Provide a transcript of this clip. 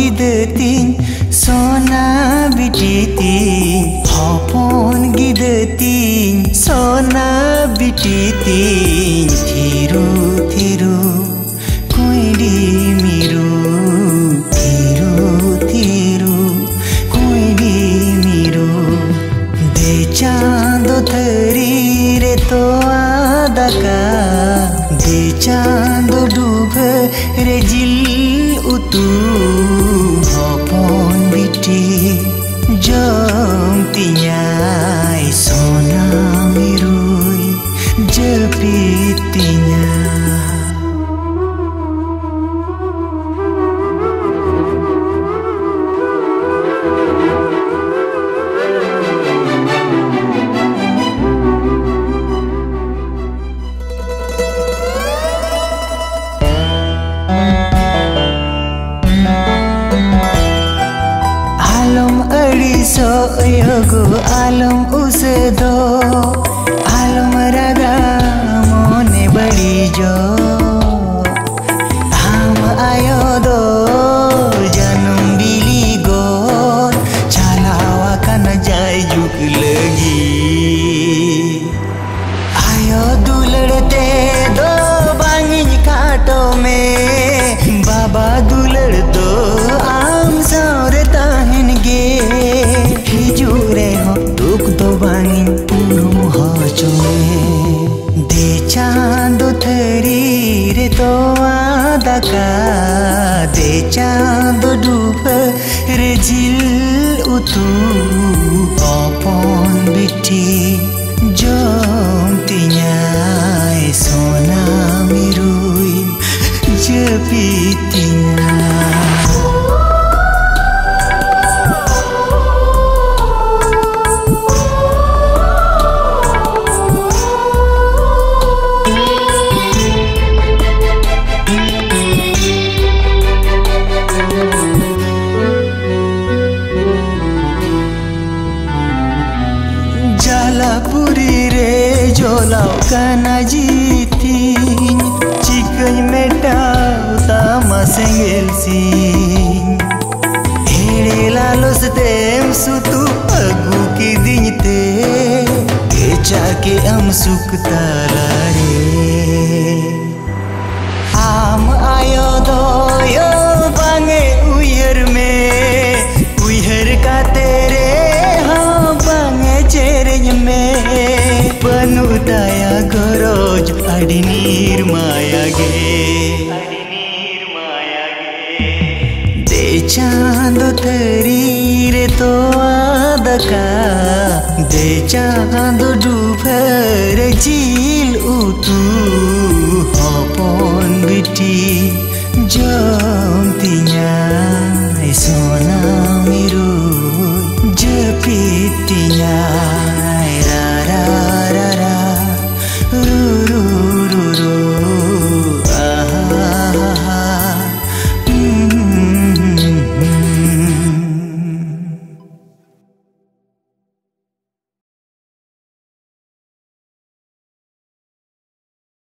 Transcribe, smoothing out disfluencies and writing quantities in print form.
गिदतिन सोना बिटितिन हपन गिदतिन सोना बिटितिन थिरु थिरु कोइडी मिरु थिरु थिरु कोइडी मिरु दे चांदो थरी रे तो आदका दे चांदो डूब रे जिल उतु हपन बिटी जम तियाई सोना मिरुई जपितिnya so yogo alam usedo alam raga mone badi jo ham ayo do janum bili gon chalawa kana jai juk lagi ayo duladte do bangin kato mein baba dulad do am saure tahin ge हिजुरे हो दुख दो बांगिन पुनम हो चुमे दे चांदो थरी रे तो आदका दे चांदो डूब रे जिल उतु हपन बिटी जम तियाई सोना मिरुई जपितिnya Jalapuri re jolau kana jitin chikai metau tama sengel sin here lalos tem sutu agu ki dinte echa ke am suk talare am ayo do yo bange uyar mein uyar ka tere में पनु दया गरोज अड़ी नीर माया गे दे चांदो थरी रे तो आदका दे चांदो डूब रे जी